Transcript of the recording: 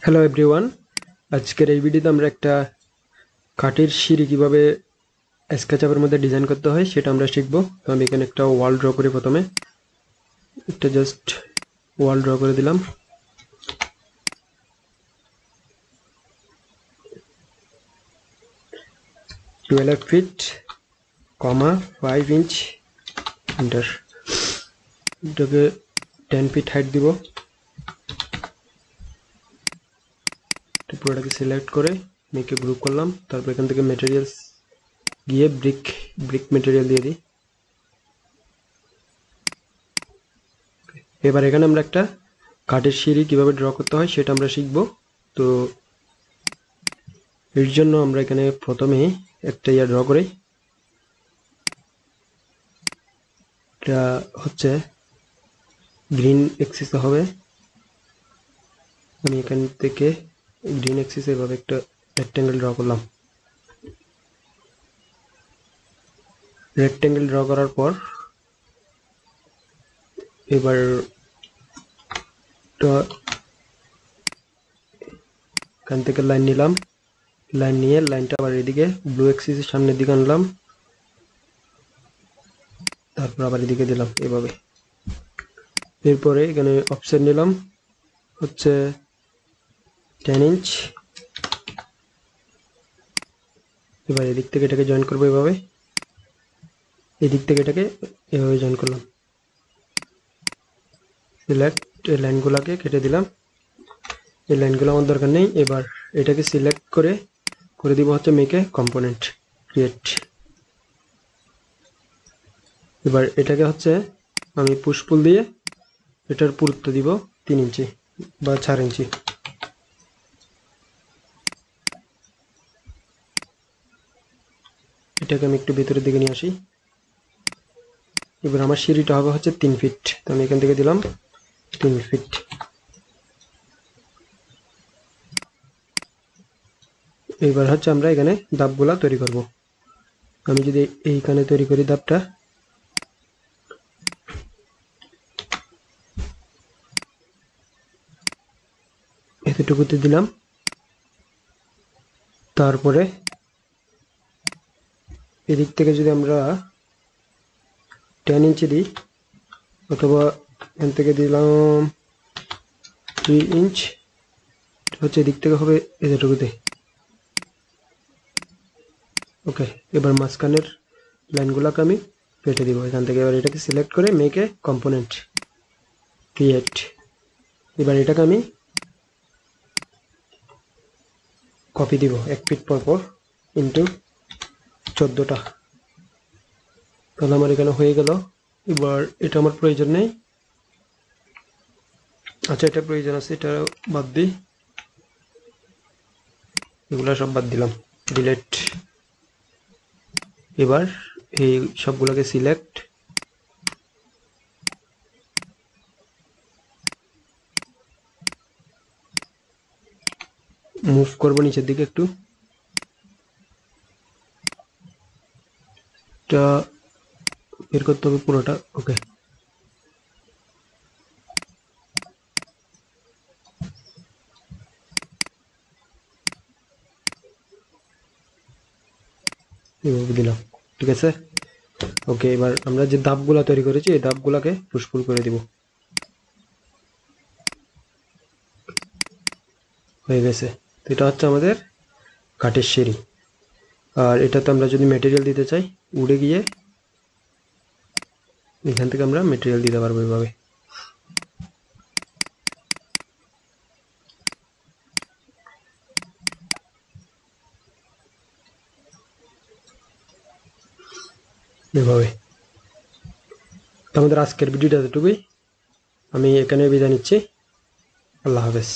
Hello everyone, আজকের এই ভিডিওতে আমরা একটা কাঠের সিঁড়ি কিভাবে স্কেচআপের মধ্যে ডিজাইন করতে হয় সেটা আমরা শিখব। তো আমি এখানে একটা ওয়াল ড্র করি। প্রথমে একটা জাস্ট ওয়াল ড্র করে দিলাম। Twelve feet, 5 inch, enter. এটাকে 10 ফিট হাইট দিব। পুরোটাকে সিলেক্ট করে মেকে গ্রুপ করলাম। তারপর এখান থেকে ম্যাটেরিয়ালস গিয়ে ব্রিক ম্যাটেরিয়াল দিয়ে দিই। এবার এখানে আমরা একটা কাঠের সিঁড়ি কিভাবে ড্র করতে হয় সেটা আমরা শিখব। তো এর জন্য আমরা এখানে প্রথমে একটা ড্র করি। এটা হচ্ছে গ্রিন এক্সিস হবে। আমি এখান থেকে গ্রিন এক্সিস এভাবে একটা রেক্টেঙ্গেল ড্র করলাম। রেক্টেঙ্গেল ড্র করার পর এবার এখান থেকে লাইন নিলাম। লাইন নিয়ে লাইনটা আবার এদিকে ব্লু এক্সিসের সামনের দিকে আনলাম। তারপর আবার এদিকে দিলাম এভাবে। এরপরে এখানে অফসেট নিলাম হচ্ছে 10 ইঞ্চ। এবার এদিক থেকে এটাকে জয়েন করবো এভাবে। এদিক থেকে এটাকে এভাবে জয়েন করলাম। সিলেক্ট, এই লাইনগুলোকে কেটে দিলাম। এই লাইনগুলো আমার দরকার নেই। এবার এটাকে সিলেক্ট করে দিব হচ্ছে মেকে কম্পোনেন্ট ক্রিয়েট। এবার এটাকে হচ্ছে আমি পুশ পুল দিয়ে এটার পুরুত্ব দিব 3 ইঞ্চি বা 4 ইঞ্চি। এটাকে আমি একটু ভিতরের দিকে নিয়ে আসি। এবার আমার সিঁড়িটা হবে হচ্ছে 3 ফিট। তো আমি এখান থেকে দিলাম 3 ফিট। এবার হচ্ছে আমরা এখানে ধাপগুলা তৈরি করব। আমি যদি এইখানে তৈরি করি ধাপটা, এতটুকুতে দিলাম। তারপরে এদিক থেকে যদি আমরা 10 ইঞ্চি দিই, অথবা এখান থেকে দিলাম 3 ইঞ্চ, হচ্ছে এদিক থেকে হবে এতটুকুতে। ওকে, এবার মাঝখানের লাইনগুলোকে আমি কেটে দিব এখান থেকে। এবার এটাকে সিলেক্ট করে মেকে কম্পোনেন্ট ক্রিয়েট। এবার এটাকে আমি কপি দিব 1 ফিট পর পর ইন্টু 14টা। তাহলে আমার এখানে হয়ে গেল। এবার এটা আমার প্রয়োজন নেই। আচ্ছা, এটা প্রয়োজন আছে, এটা বাদ দিই। এগুলো সব বাদ দিলাম, ডিলিট। এবার এই সবগুলোকে সিলেক্ট, মুভ করব নিচের দিকে একটু। এটা বের করতে হবে পুরোটা। ওকে, এভাবে দিলাম। ঠিক আছে। ওকে, এবার আমরা যে ধাপগুলা তৈরি করেছি এই ধাপগুলাকে পুশপুল করে দিব। হয়ে গেছে। তো এটা হচ্ছে আমাদের কাঠের সিঁড়ি। আর এটাতে আমরা যদি ম্যাটেরিয়াল দিতে চাই, উড়ে গিয়ে এখান থেকে আমরা ম্যাটেরিয়াল দিতে পারবো এভাবে। এভাবে। তো আমাদের আজকের ভিডিওটা এতটুকুই। আমি এখানে বিদায় নিচ্ছি। আল্লাহ হাফেজ।